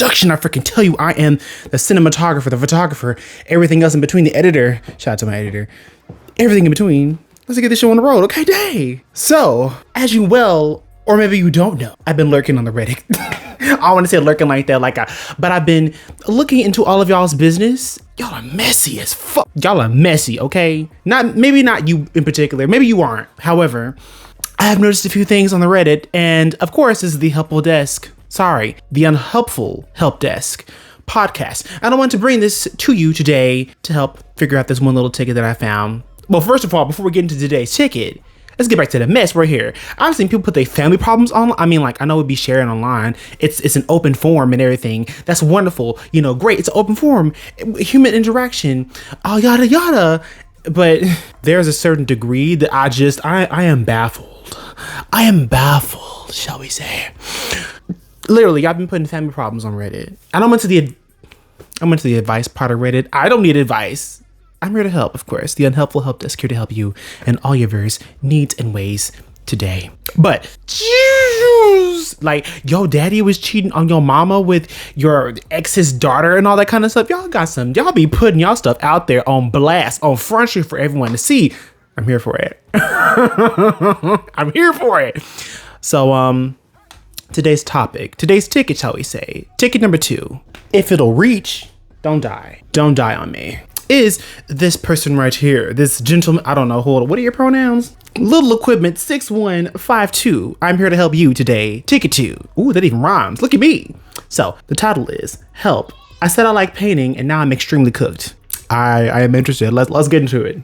production. I freaking tell you, I am the cinematographer, the photographer, everything else in between, the editor. Shout out to my editor. Everything in between. Let's get this show on the road. Okay, day. So, as you well, or maybe you don't know, I've been lurking on the Reddit. I want to say lurking like that, but I've been looking into all of y'all's business. Y'all are messy as fuck. Y'all are messy, okay? Maybe not you in particular. Maybe you aren't. However, I have noticed a few things on the Reddit, and of course, this is the the Unhelpful Helpdesk podcast. And I want to bring this to you today to help figure out this one little ticket that I found. Well, first of all, before we get into today's ticket, let's get back to the mess right here. I've seen people put their family problems on. I mean, I know it'd be sharing online. It's an open forum and everything. That's wonderful. Great. It's an open forum, human interaction, yada, yada. But there's a certain degree that I am baffled. I am baffled, shall we say. Literally, I've been putting family problems on Reddit. And I went to the advice part of Reddit. I don't need advice. I'm here to help, of course. The Unhelpful Helpdesk here to help you in all your various needs and ways today. But, your daddy was cheating on your mama with your ex's daughter and all that kind of stuff. Y'all be putting y'all stuff out there on blast, on Front Street for everyone to see. I'm here for it. I'm here for it. So, today's ticket, shall we say, ticket number 2. If it'll reach, don't die. Don't die on me. Is this person right here, this gentleman, I don't know, hold on, what are your pronouns? Little Equipment 6152. I'm here to help you today. Ticket 2. Ooh, that even rhymes. Look at me. So the title is Help. I said I like painting and now I'm extremely cooked. I am interested. Let's get into it.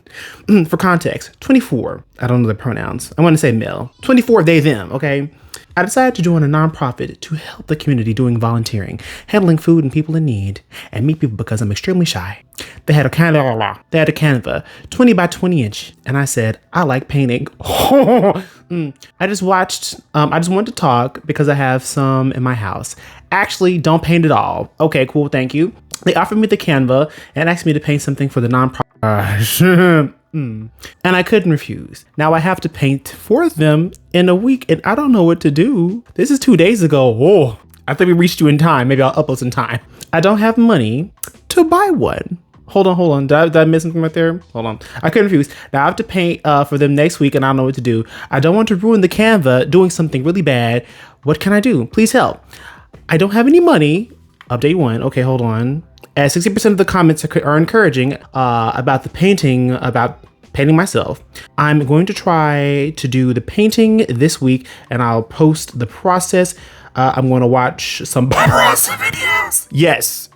For context, 24. I don't know the pronouns. I want to say male. 24, they, them, okay? I decided to join a nonprofit to help the community doing volunteering, handling food and people in need, and meet people because I'm extremely shy. They had a Canva, 20 by 20 inch, and I said, I like painting. I just wanted to talk because I have some in my house. Actually, don't paint at all. Okay, cool, thank you. They offered me the Canva and asked me to paint something for the nonprofit. And I couldn't refuse. Now I have to paint for them in a week and I don't know what to do. This is 2 days ago. Oh, I think we reached you in time. Maybe I'll upload some time. I don't have money to buy one. Hold on. Did I miss something right there? Hold on. I couldn't refuse. Now I have to paint for them next week and I don't know what to do. I don't want to ruin the Canva doing something really bad. What can I do? Please help. I don't have any money. Update 1. Okay, hold on. As 60% of the comments are encouraging about painting myself, I'm going to try to do the painting this week and I'll post the process. I'm going to watch some Bob Ross videos. Yes,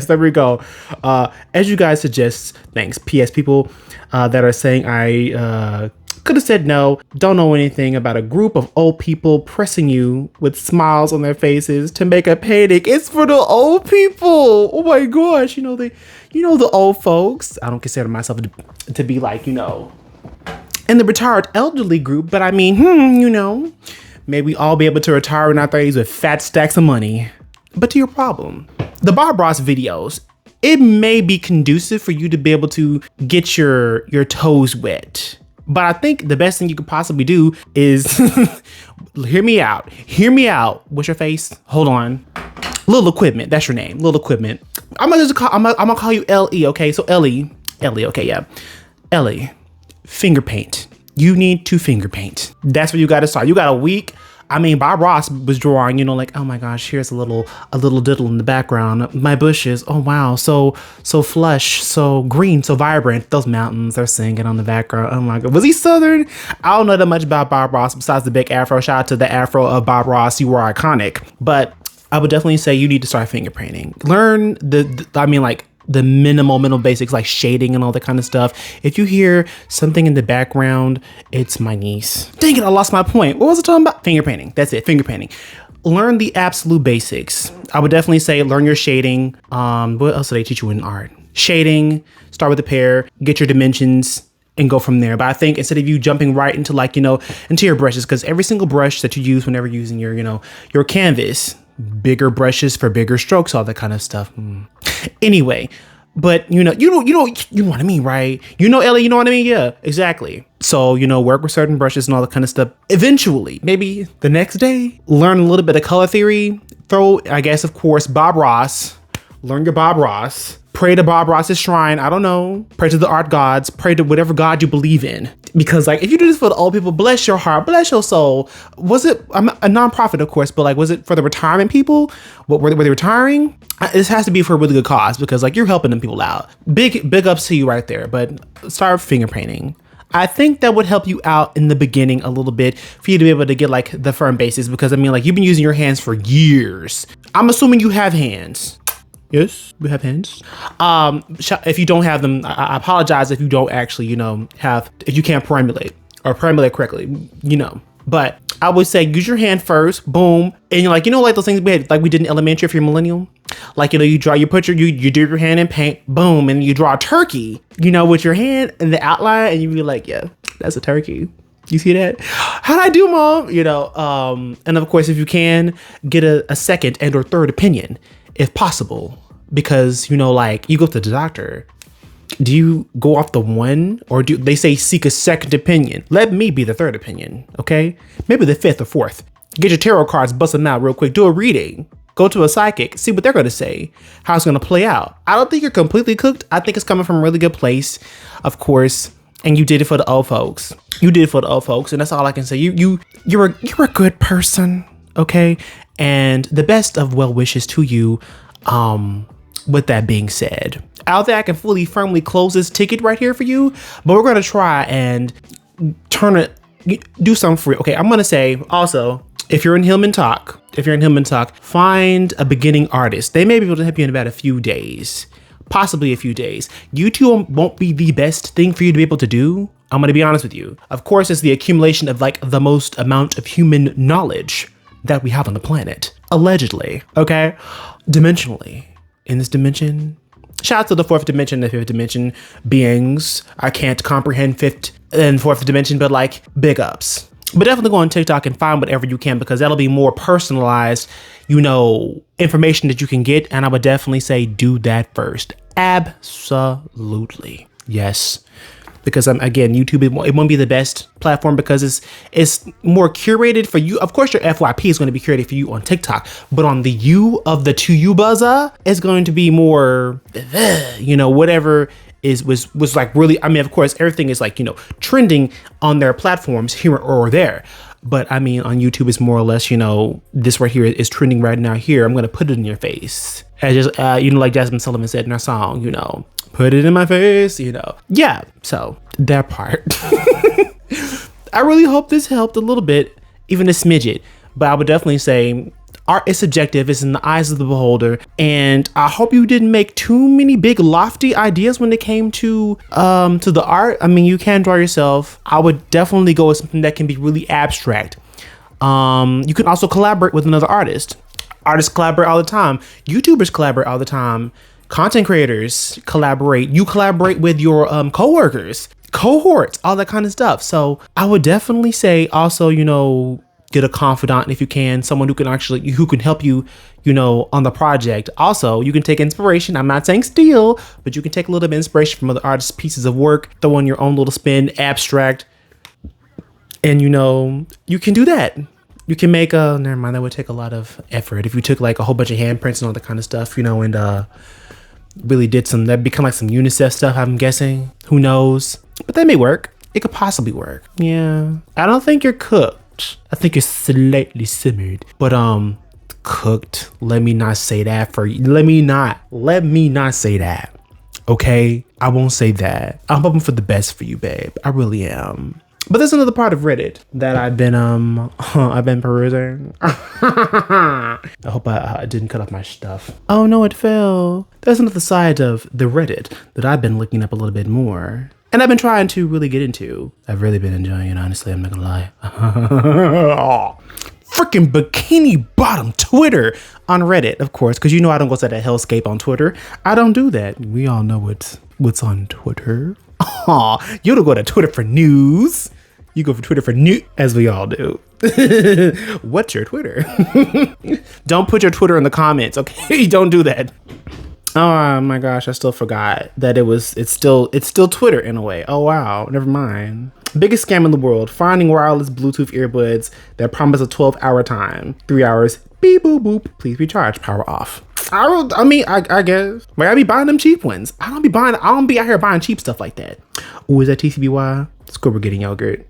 there we go. As you guys suggest, thanks. P.S. People that are saying I could have said no, don't know anything about a group of old people pressing you with smiles on their faces to make a painting. It's for the old people. Oh my gosh, the old folks. I don't consider myself to be in the retired elderly group, but I mean, may we all be able to retire in our 30s with fat stacks of money. But to your problem, the Bob Ross videos, it may be conducive for you to be able to get your toes wet. But I think the best thing you could possibly do is hear me out. What's your face? Hold on. Little Equipment. That's your name. Little Equipment. I'm gonna call you L.E. Okay. So Ellie. Okay. Yeah. Ellie. Finger paint. You need to finger paint. That's where you got to start. You got a week. I mean, Bob Ross was drawing, oh my gosh, here's a little diddle in the background. My bushes, oh wow, so flush, so green, so vibrant. Those mountains are singing on the background. Oh my God, was he Southern? I don't know that much about Bob Ross besides the big afro. Shout out to the afro of Bob Ross. You were iconic. But I would definitely say you need to start finger painting. Learn the minimal basics like shading and all that kind of stuff. If you hear something in the background, it's my niece. Dang it, I lost my point. What was I talking about? Finger painting. That's it, finger painting. Learn the absolute basics. I would definitely say learn your shading. What else do they teach you in art? Shading, start with a pair, get your dimensions, and go from there. But I think instead of you jumping right into into your brushes, because every single brush that you use whenever using your canvas, bigger brushes for bigger strokes, all that kind of stuff. Anyway, but you know what I mean, right? Ellie, you know what I mean? Yeah, exactly. So, work with certain brushes and all that kind of stuff. Eventually, maybe the next day, learn a little bit of color theory, throw, I guess, of course, Bob Ross. Learn your Bob Ross. Pray to Bob Ross's shrine. I don't know. Pray to the art gods. Pray to whatever god you believe in. Because like, if you do this for the old people, bless your heart, bless your soul. Was it a nonprofit, of course, but like, was it for the retirement people? What were they retiring? This has to be for a really good cause because like, you're helping them people out. Big ups to you right there. But start finger painting. I think that would help you out in the beginning a little bit for you to be able to get like the firm basics, because I mean, like, you've been using your hands for years. I'm assuming you have hands. Yes, we have hands. If you don't have them, I apologize if you don't actually, if you can't perambulate or perambulate correctly, But I would say use your hand first, boom. And you're like, like those things we did in elementary if you're a millennial. Like, you do your hand in paint, boom, and you draw a turkey, with your hand in the outline, and you be like, yeah, that's a turkey. You see that? How'd I do, Mom? And of course, if you can, get a second and or third opinion, if possible, because, you go to the doctor. Do you go off the one, or do they say seek a second opinion? Let me be the third opinion, okay? Maybe the fifth or fourth. Get your tarot cards, bust them out real quick. Do a reading. Go to a psychic. See what they're going to say. How it's going to play out. I don't think you're completely cooked. I think it's coming from a really good place, of course. And you did it for the old folks. You did it for the old folks, and that's all I can say. You're a good person, okay? And the best of well wishes to you. With that being said, out there, I can fully firmly close this ticket right here for you, but we're going to try and do something for you. Okay, I'm going to say also, if you're in Hillman Talk, find a beginning artist. They may be able to help you in about a few days, possibly a few days. YouTube won't be the best thing for you to be able to do. I'm going to be honest with you. Of course, it's the accumulation of like the most amount of human knowledge that we have on the planet, allegedly. Okay, dimensionally. In this dimension, shout out to the fourth dimension, the fifth dimension beings. I can't comprehend fifth and fourth dimension, but like, big ups. But definitely go on TikTok and find whatever you can, because that'll be more personalized, information that you can get. And I would definitely say do that first. Absolutely. Yes. Because again, YouTube, it won't be the best platform because it's more curated for you. Of course, your FYP is going to be curated for you on TikTok, but on the U of the To You buzzer, it's going to be more, whatever was like really. I mean, of course, everything is like trending on their platforms here or there. But I mean, on YouTube, it's more or less, this right here is trending right now. Here, I'm going to put it in your face. As just, like Jasmine Sullivan said in her song, put it in my face, Yeah, so that part. I really hope this helped a little bit, even a smidget. But I would definitely say art is subjective. It's in the eyes of the beholder. And I hope you didn't make too many big lofty ideas when it came to the art. I mean, you can draw yourself. I would definitely go with something that can be really abstract. You can also collaborate with another artist. Artists collaborate all the time. YouTubers collaborate all the time. Content creators collaborate. You collaborate with your coworkers, cohorts, all that kind of stuff. So I would definitely say also, get a confidant if you can, someone who can help you, on the project. Also, you can take inspiration. I'm not saying steal, but you can take a little bit of inspiration from other artists' pieces of work, throw in your own little spin, abstract, and you can do that. You can make never mind, that would take a lot of effort. If you took like a whole bunch of handprints and all that kind of stuff, and really did that'd become like some UNICEF stuff, I'm guessing. Who knows? But that may work. It could possibly work. Yeah. I don't think you're cooked. I think you're slightly simmered. But cooked. Let me not say that for you. Let me not say that. Okay? I won't say that. I'm hoping for the best for you, babe. I really am. But there's another part of Reddit that I've been perusing. I hope I didn't cut off my stuff. Oh no, it fell. There's another side of the Reddit that I've been looking up a little bit more. And I've been trying to really get into. I've really been enjoying it, honestly, I'm not gonna lie. Freaking bikini bottom Twitter on Reddit, of course, because I don't go to that hellscape on Twitter. I don't do that. We all know what's on Twitter. You don't go to Twitter for news. You go for Twitter for news, as we all do. What's your Twitter? Don't put your Twitter in the comments, okay? Don't do that. Oh my gosh, I still forgot that it's still Twitter in a way. Oh wow, never mind. Biggest scam in the world. Finding wireless Bluetooth earbuds that promise a 12-hour time. 3 hours. Beep, boop, boop. Please recharge. Power off. I guess. Like, I be buying them cheap ones. I don't be out here buying cheap stuff like that. Ooh, is that TCBY? Scuba getting yogurt.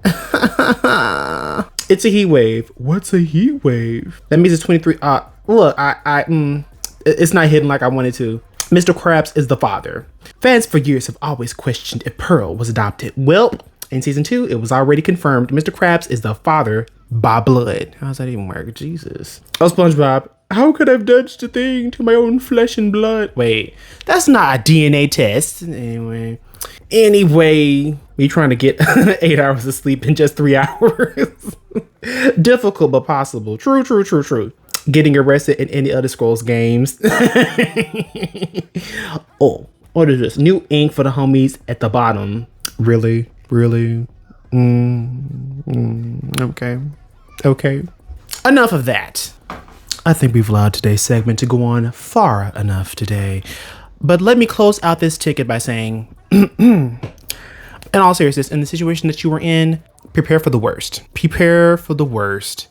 It's a heat wave. What's a heat wave? That means it's 23. Look, it's not hidden like I wanted to. Mr. Krabs is the father. Fans for years have always questioned if Pearl was adopted. Well, in season 2, it was already confirmed. Mr. Krabs is the father by blood. How does that even work? Jesus. Oh, SpongeBob. How could I have done such a thing to my own flesh and blood? Wait, that's not a DNA test. Anyway, we trying to get 8 hours of sleep in just 3 hours. Difficult, but possible. True. Getting arrested in any other Scrolls games. Oh, what is this? New ink for the homies at the bottom. Really? Okay. Enough of that. I think we've allowed today's segment to go on far enough today. But let me close out this ticket by saying, in all seriousness, in the situation that you were in, prepare for the worst.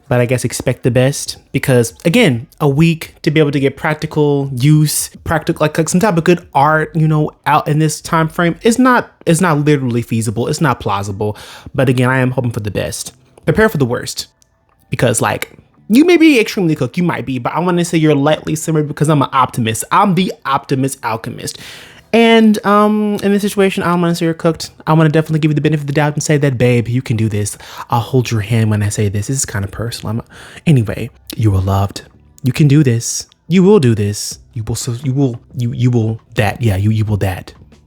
But I guess expect the best, because again, a week to be able to get practical use, like some type of good art, out in this time frame is not literally feasible. It's not plausible. But again, I am hoping for the best. Prepare for the worst, because you may be extremely cooked. You might be, but I want to say you're lightly simmered because I'm an optimist. I'm the optimist alchemist. And in this situation, I don't want to say you're cooked. I want to definitely give you the benefit of the doubt and say that, babe, you can do this. I'll hold your hand when I say this. This is kind of personal. Anyway, you are loved. You can do this. You will do this. You will that.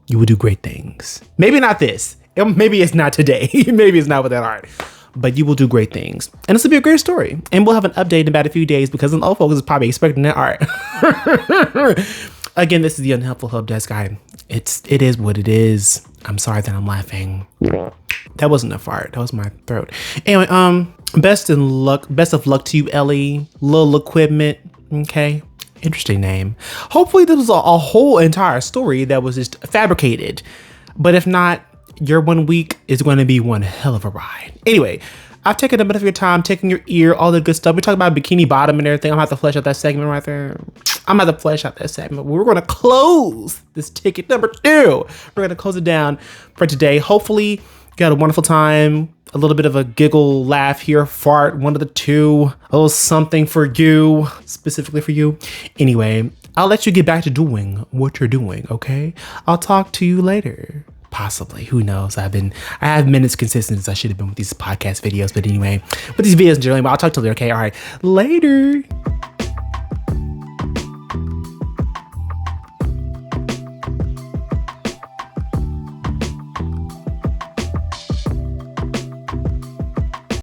You will do great things. Maybe not this. Maybe it's not today. Maybe it's not with that art. But you will do great things. And this will be a great story. And we'll have an update in about a few days because the old folks is probably expecting that art. Again, this is the Unhelpful Helpdesk. It is what it is. I'm sorry that I'm laughing. That wasn't a fart. That was my throat. Anyway, best of luck to you, Ellie. Little equipment. Okay. Interesting name. Hopefully this was a whole entire story that was just fabricated. But if not, your 1 week is going to be one hell of a ride. Anyway, I've taken a bit of your time, taking your ear, all the good stuff. We talk about Bikini Bottom and everything. I'm going to have to flesh out that segment right there. We're going to close this ticket number 2. We're going to close it down for today. Hopefully you had a wonderful time. A little bit of a giggle, laugh here, fart, one of the two. A little something for you, specifically for you. Anyway, I'll let you get back to doing what you're doing, okay? I'll talk to you later. Possibly, who knows? I have minutes consistent as I should have been with these podcast videos, but anyway, with these videos generally, I'll talk to you later, okay? All right, later.